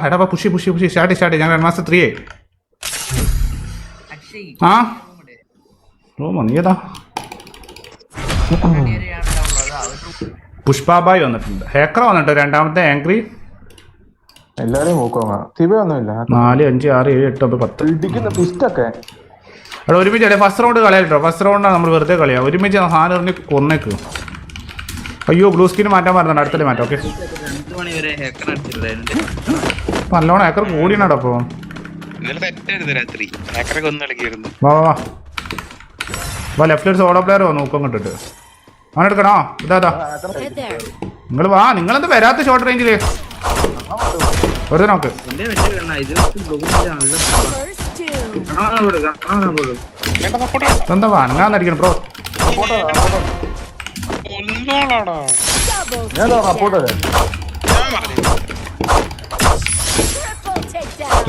എടാ pushy start ഞാൻ മാസം 3 ആയി. ആ റൂമോ നീ ഏതാ? പുഷ്പാബായി വന്നിട്ടുണ്ട്, ഹേക്കർ വന്നിട്ട് രണ്ടാമത്തെ ആംഗ്രി. എല്ലാരും 4 5 6 7 8 9 10 അവിടെ ഒരുമിച്ച് ഫസ്റ്റ് റൗണ്ട് കളിയാട്ടോ. ഫസ്റ്റ് റൗണ്ടാണ് നമ്മൾ വെറുതെ കളിയാ. ഒരുമിച്ച് സാധനം എറിഞ്ഞ് കൊന്നേക്ക്. അയ്യോ ബ്ലൂ സ്ക്രീൻ മാറ്റാൻ പറഞ്ഞിട്ടുണ്ട്, അടുത്തല്ലേ മാറ്റാം. ഓക്കെ നല്ലോണം ഹേക്കർ കൂടിയാണോ അപ്പൊ? വാ ലെഫ്റ്റിൽ ഒരു സോളോ പ്ലെയർ വന്നു നോക്കാൻ കിട്ടിട്ട് അവനെ എടുക്കണോ? ഇതാ നിങ്ങൾ വാ, നിങ്ങളെന്ത് വരാത്ത ഷോർട്ട് റേഞ്ചില് വെറുതെ നോക്ക്. എന്താ വാങ്ങാന്നടിക്കണം ബ്രോ.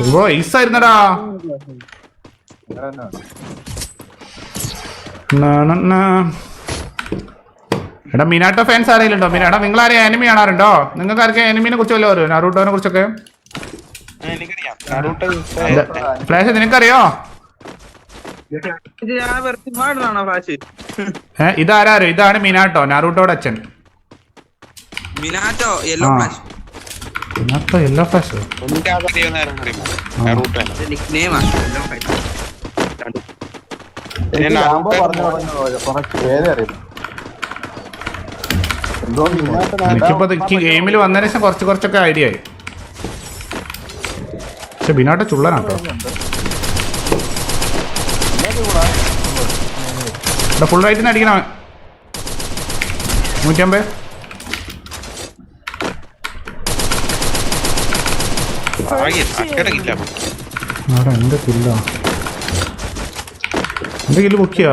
ബ്രോ ഈസായിരുന്നടാ. എടാ മിനാട്ടോ ഫാൻസ് ആരെങ്കിലും ഉണ്ടോ? എടാ നിങ്ങൾ ആരെയും എനിമി കാണാറുണ്ടോ? നിങ്ങൾക്ക് ആർക്കും എനിമിനെ കുറിച്ച് വല്ലോ അറിയോ? നാറൂട്ടോനെ കുറിച്ചൊക്കെ ഫ്ലാഷ് നിനക്കറിയോ? ഇതാരോ? ഇതാണ് മിനാട്ടോ, നാറൂട്ടോയുടെ അച്ഛൻ. മിനാട്ടോ യെല്ലോ ഫ്ലാഷ്. എനിക്കിപ്പോ ഗെയിമിൽ വന്നതിന് ശേഷം കുറച്ചൊക്കെ ഐഡിയ ആയി. പക്ഷെ ബിനാട്ടോ ചുള്ളനാട്ടോ. ഫുൾ റൈറ്റിന് അടിക്കണ 150. എന്റെ കില്ല പൊക്കിയാ.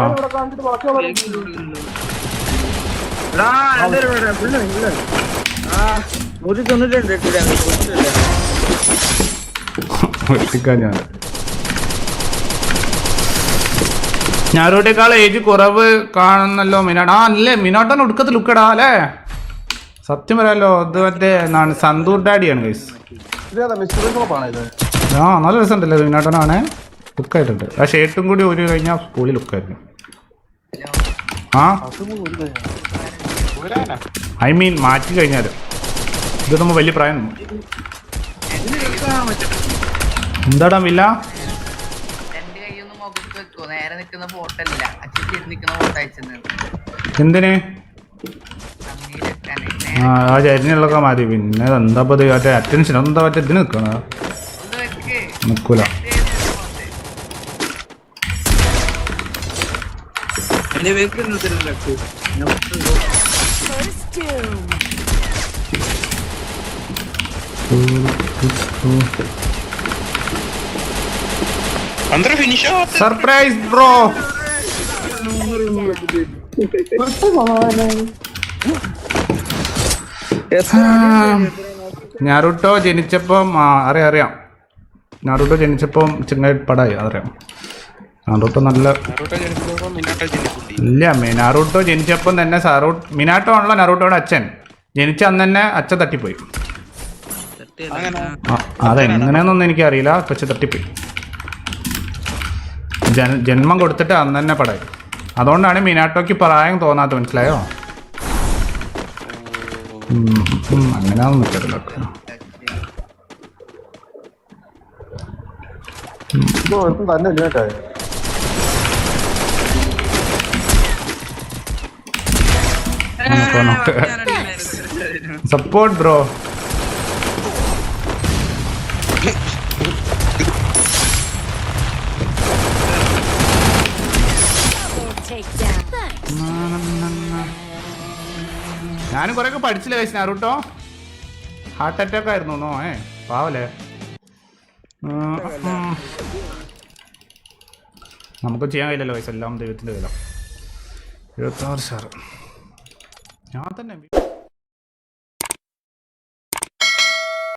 ഞാനോട്ടേക്കാൾ ഏജ് കുറവ് കാണുന്നല്ലോ മിനാട്ടോ. അല്ലേ മിനാട്ടോന് ഒടുക്കത്ത് ലുക്കടാ അല്ലേ? സത്യം പറയാലോ, ഇത് മറ്റേ എന്താണ് സന്തൂർ ഡാഡിയാണ് ഗൈസ്. ആ നല്ല രസമുണ്ടല്ലേ മിനാട്ടോനാണ്, ലുക്കായിട്ടുണ്ട്. ആ ഷർട്ടും കൂടി ഒരു കഴിഞ്ഞാൽ പൊളി ലുക്കായിരുന്നു. ആ ഐ മീൻ മാറ്റി കഴിഞ്ഞാൽ ഇത് നമ്മൾ വലിയ പ്രായം. എന്താടാ മില്ല? എന്തിന്? ആ ചരിഞ്ഞുള്ളൊക്കെ മാറി. പിന്നെ എന്താ മറ്റേ അറ്റൻഷൻ എന്താ മറ്റേ ഇതിന് നിൽക്കണ നിൽക്കൂല. Surprise bro. നാറൂട്ടോ ജനിച്ചപ്പം അറിയാം നാറൂട്ടോ ജനിച്ചപ്പം ചെങ്ങായി പടായി അതറിയാം. നാറൂട്ടോ നല്ല ഇല്ല. നാറൂട്ടോ ജനിച്ചപ്പം തന്നെ മിനാട്ടോ ആണല്ലോ നാറൂട്ടോയുടെ അച്ഛൻ. ജനിച്ച അന്ന് തന്നെ അച്ഛൻ തട്ടിപ്പോയി. അതെങ്ങനെയാന്നൊന്നും എനിക്കറിയില്ല, പക്ഷെ തട്ടിപ്പോയി. ജന്മം കൊടുത്തിട്ട് അന്ന് തന്നെ പടായി. അതുകൊണ്ടാണ് മിനാട്ടോക്ക് പ്രായം തോന്നാത്ത, മനസ്സിലായോ? അങ്ങനെയാണെന്ന് നിൽക്കത്തില്ല. Support bro. ഞാനും കുറെയൊക്കെ പഠിച്ചില്ല കഴിച്ചു നാറൂട്ടോ. ഹാർട്ട് അറ്റാക്ക് ആയിരുന്നു പാവല്ലേ. നമുക്ക് ചെയ്യാൻ കഴിയില്ലല്ലോ വയസ്സ്, എല്ലാം ദൈവത്തിൻ്റെ വില. 26 ഞാൻ തന്നെ